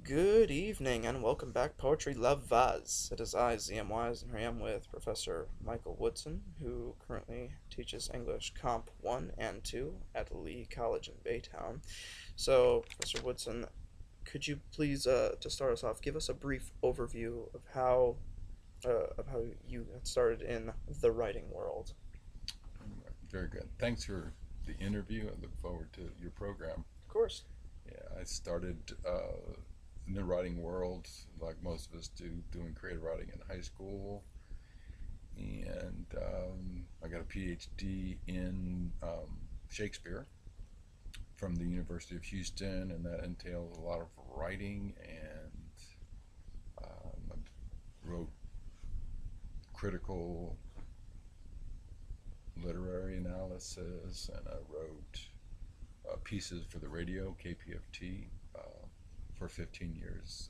Good evening and welcome back, Poetry Lovers. It is I, ZM Wise, and here I am with Professor Michael Woodson, who currently teaches English Comp 1 and 2 at Lee College in Baytown. So, Professor Woodson, could you please, to start us off, give us a brief overview of how you got started in the writing world? Very good. Thanks for the interview. I look forward to your program. Of course. Yeah, I started in the writing world, like most of us do, doing creative writing in high school. And I got a PhD in Shakespeare from the University of Houston, and that entailed a lot of writing. And I wrote critical literary analysis, and I wrote pieces for the radio, KPFT, for 15 years.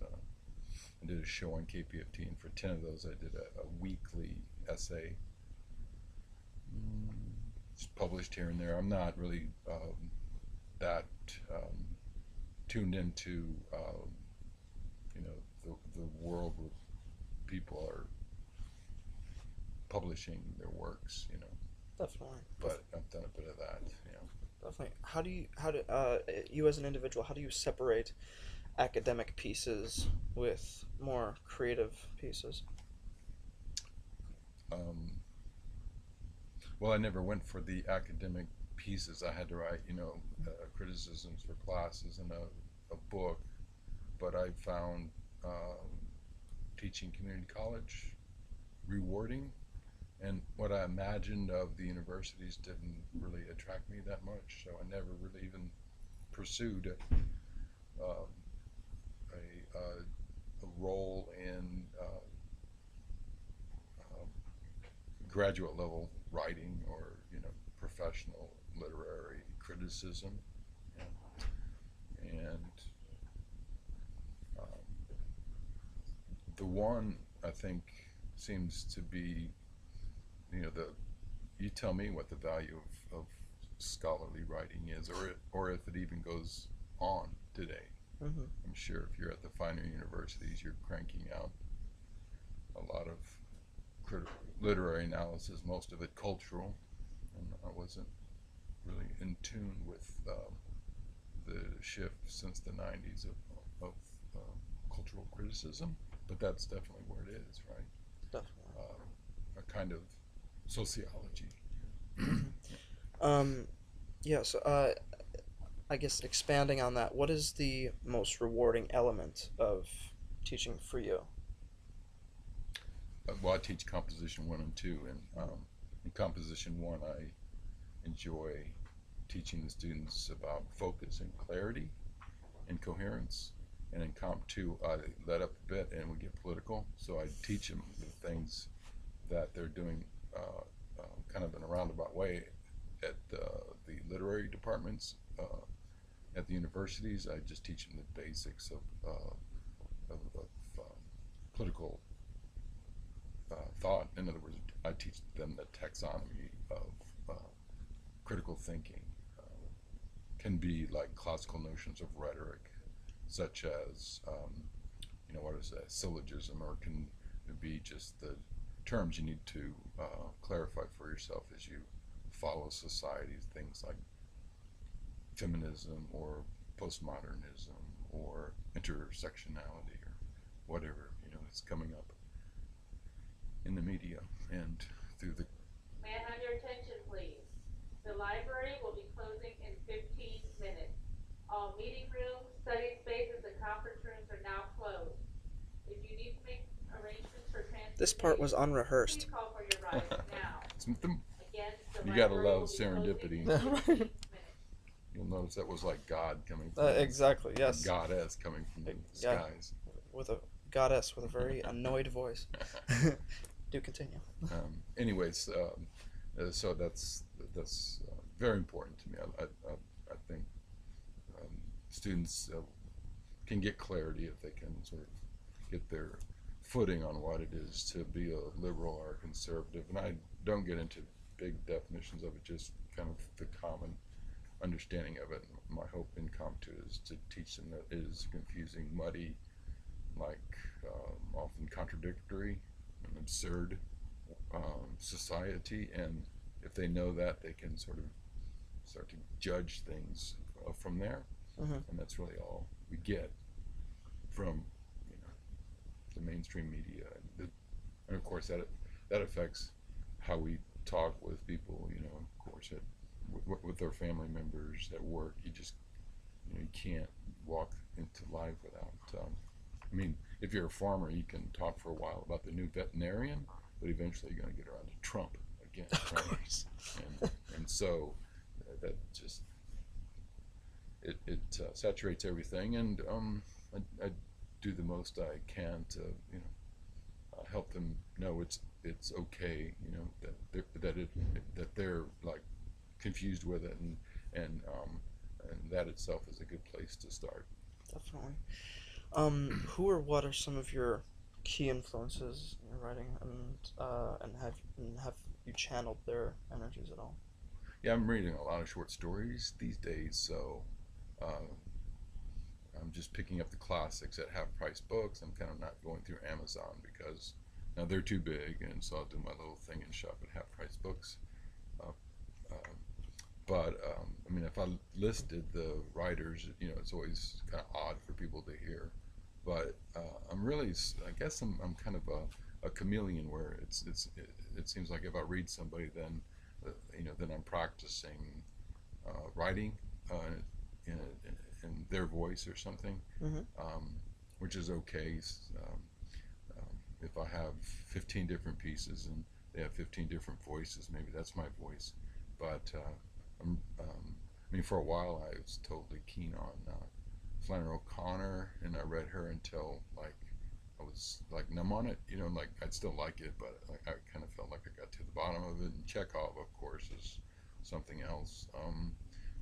I did a show on KPFT, and for 10 of those, I did a weekly essay. It's published here and there. I'm not really that tuned into, the world where people are publishing their works. Definitely. But I've done a bit of that. Definitely. You as an individual, how do you separate academic pieces with more creative pieces? Um, well, I never went for the academic pieces. I had to write, criticisms for classes and a book. But I found teaching community college rewarding, and what I imagined of the universities didn't really attract me that much, so I never really even pursued um, a role in graduate level writing or professional literary criticism. And um, the one I think seems to be, you tell me what the value of scholarly writing is, or if it even goes on today. Mm-hmm. I'm sure if you're at the finer universities, you're cranking out a lot of literary analysis, most of it cultural, and I wasn't really in tune with the shift since the 90s of cultural criticism, but that's definitely where it is, right? Definitely. A kind of sociology. Um, yeah, so I guess expanding on that, what is the most rewarding element of teaching for you? Well, I teach composition 1 and 2, and in composition 1, I enjoy teaching the students about focus and clarity and coherence. And in Comp 2, I let up a bit and we get political. So I teach them the things that they're doing kind of in a roundabout way at the literary departments at the universities. I just teach them the basics of political thought. In other words, I teach them the taxonomy of critical thinking. Can be like classical notions of rhetoric, such as, what is a syllogism, or can be just the terms you need to clarify for yourself as you follow society, things like feminism or postmodernism or intersectionality or whatever, is coming up in the media and through the. May I have your attention, please? The library will be closing in 15 minutes. All meeting rooms, study spaces, and conference rooms are now closed. If you need to make arrangements for transportation, This part was unrehearsed. please call for your ride now. Again, the You gotta library love will be closing serendipity. in 15 minutes. You'll notice that was like God coming from Exactly, yes. a goddess coming from the Yeah. skies. With a goddess with a very annoyed voice. Do continue. Anyways, so that's very important to me. I think students can get clarity if they can sort of get their footing on what it is to be a liberal or a conservative. And I don't get into big definitions of it, just kind of the common understanding of it. My hope in Comp 2 is to teach them that it is confusing, muddy, like often contradictory and absurd society, and if they know that, they can sort of start to judge things from there, and that's really all we get from the mainstream media, and of course that affects how we talk with people. Of course, with our family members at work, you can't walk into life without. I mean, if you're a farmer, you can talk for a while about the new veterinarian, but eventually you're going to get around to Trump again, of right? course. And so that just it saturates everything, and I do the most I can to help them know it's okay, that they're like confused with it, and that itself is a good place to start. Definitely. Who or what are some of your key influences in your writing, and have you channeled their energies at all? Yeah, I'm reading a lot of short stories these days, so I'm just picking up the classics at half price books. I'm kind of not going through Amazon because now they're too big, and so I'll do my little thing and shop at half price books. Uh, uh, but I mean, if I listed the writers, it's always kind of odd for people to hear. But I'm really, I guess I'm kind of a chameleon, where it seems like if I read somebody, then then I'm practicing writing in their voice or something, which is okay. If I have 15 different pieces and they have 15 different voices, maybe that's my voice. But I mean, for a while I was totally keen on Flannery O'Connor, and I read her until like I was like numb on it. Like I'd still like it, but like I kind of felt like I got to the bottom of it. And Chekhov, of course, is something else.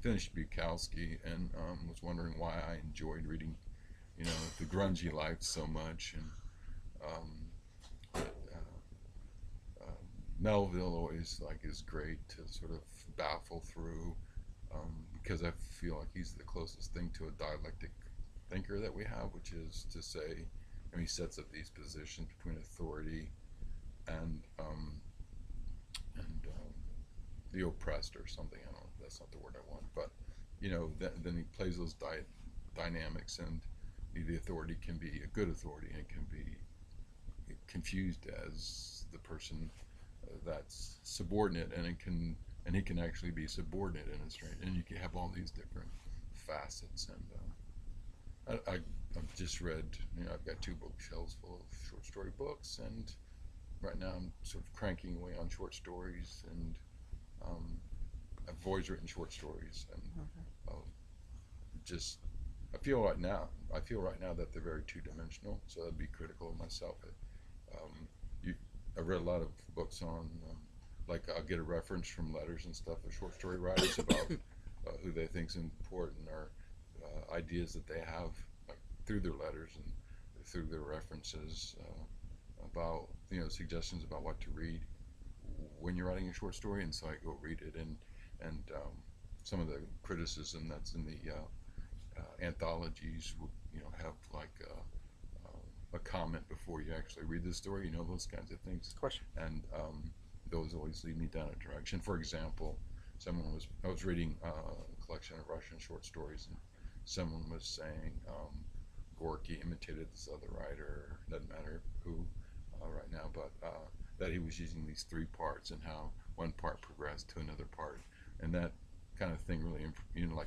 Finished Bukowski, and was wondering why I enjoyed reading, the grungy life so much, and Melville always is great to sort of baffle through, because I feel like he's the closest thing to a dialectic thinker that we have, which is to say, he sets up these positions between authority and the oppressed or something. I don't know, that's not the word I want, but then he plays those dynamics, and the authority can be a good authority, and it can be confused as the person that's subordinate, and he can actually be subordinate in a strange, and you can have all these different facets. And I've just read, I've got 2 bookshelves full of short story books, and right now I'm sort of cranking away on short stories, and I've always written short stories, and just I feel right now that they're very two-dimensional, so I'd be critical of myself. I read a lot of books on, like I'll get a reference from letters and stuff of short story writers about who they think's important, or ideas that they have, like through their letters and through their references, about suggestions about what to read when you're writing a short story. And so I go read it, and some of the criticism that's in the anthologies would have like a comment before you actually read the story, those kinds of things. Of course. And those always lead me down a direction. For example, I was reading a collection of Russian short stories, and someone was saying Gorky imitated this other writer, doesn't matter who right now, but that he was using these 3 parts, and how one part progressed to another part, and that kind of thing really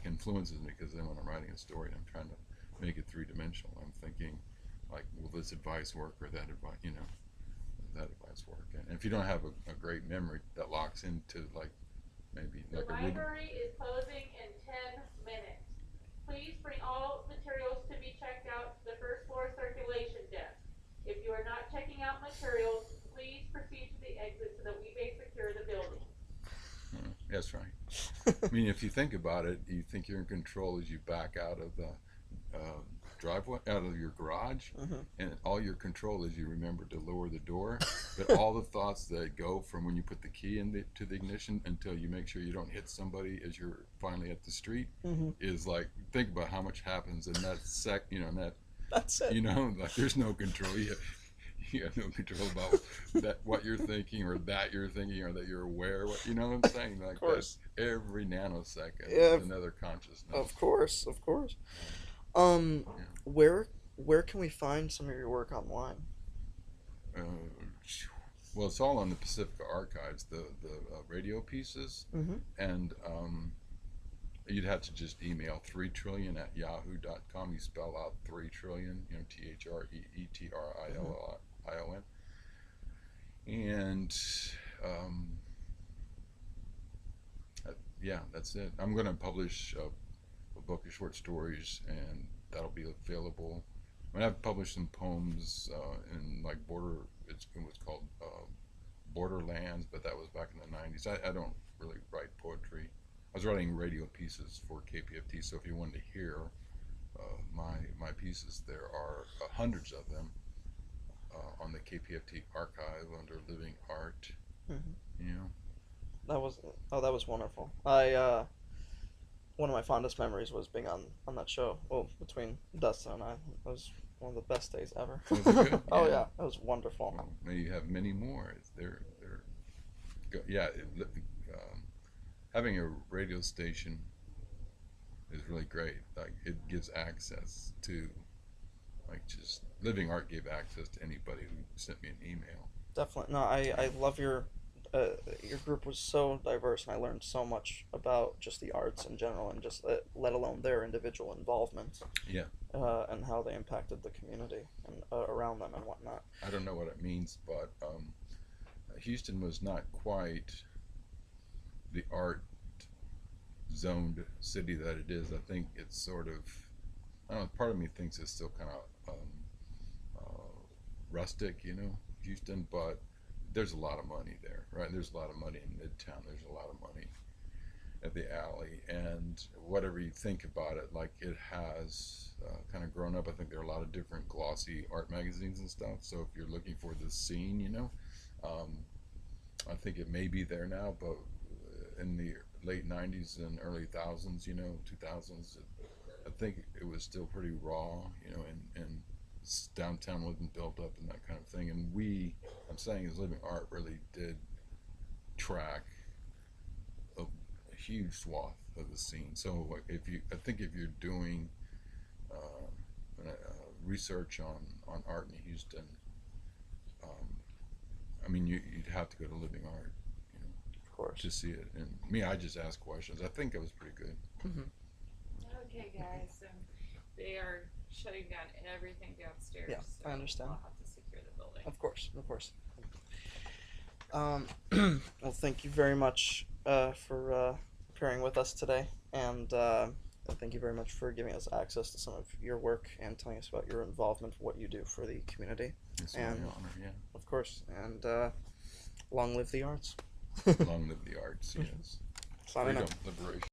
influences me, because then when I'm writing a story and I'm trying to make it 3-dimensional, I'm thinking like, will this advice work, or that advice work? And if you don't have a great memory that locks into like maybe the library is closing in 10 minutes. Please bring all materials to be checked out to the first floor circulation desk. If you are not checking out materials, please proceed to the exit so that we may secure the building. That's right. I mean, if you think about it, you think you're in control as you back out of the driveway, out of your garage, Mhm. and all your control is you remember to lower the door. But all the thoughts that go from when you put the key to the ignition until you make sure you don't hit somebody as you're finally at the street Mhm. is like, think about how much happens in that in that, That's it. like there's no control. You have no control about that, what you're thinking, or that you're thinking, or that you're aware. You know what I'm saying? Of Like course. that every nanosecond Yeah. is another consciousness. Of course. Of course. Yeah. Where can we find some of your work online? Uh, well, it's all on the Pacifica archives, the radio pieces, Mhm. and you'd have to just email 3trillion@yahoo.com. You spell out 3trillion, THREETRILLION, and yeah, that's it. I'm going to publish a book of short stories, and that'll be available. I mean, I've published some poems in like it was called Borderlands, but that was back in the 90s. I don't really write poetry. I was writing radio pieces for KPFT, so if you wanted to hear my pieces, there are hundreds of them on the KPFT archive under Living Art. Mhm. You know, That was wonderful. One of my fondest memories was being on that show. Well, between Dustin and I, it was one of the best days ever. was it good? Oh Yeah. yeah, it was wonderful. Well, may you have many more. Yeah. Having a radio station is really great. Like it gives access to, like, just Living Art gave access to anybody who sent me an email. Definitely. No, I love your group was so diverse, and I learned so much about just the arts in general, and just let alone their individual involvement. Yeah. And how they impacted the community and around them and whatnot. I don't know what it means, but Houston was not quite the art zoned city that it is. I think it's sort of, I don't know, part of me thinks it's still kind of rustic, Houston, but there's a lot of money there, right? There's a lot of money in Midtown. There's a lot of money at the alley, and whatever you think about it, like it has kind of grown up. I think there are a lot of different glossy art magazines and stuff. So if you're looking for the scene, I think it may be there now, but in the late 90s and early 2000s, I think it was still pretty raw, and downtown wasn't built up and that kind of thing. And I'm saying, as Living Art really did track a huge swath of the scene. So I think if you're doing research on art in Houston, I mean, you'd have to go to Living Art, Of course. to see it. And me, I just asked questions. I think it was pretty good. Mm-hmm. Okay, guys, they are shutting down everything downstairs. Yeah, so I understand. I'll have to secure the building. Of course. Well, thank you very much for appearing with us today, and thank you very much for giving us access to some of your work and telling us about your involvement, what you do for the community. It's my And- honor, yeah. Of course, and long live the arts. Long live the arts, yes. Signing Freedom, out. liberation.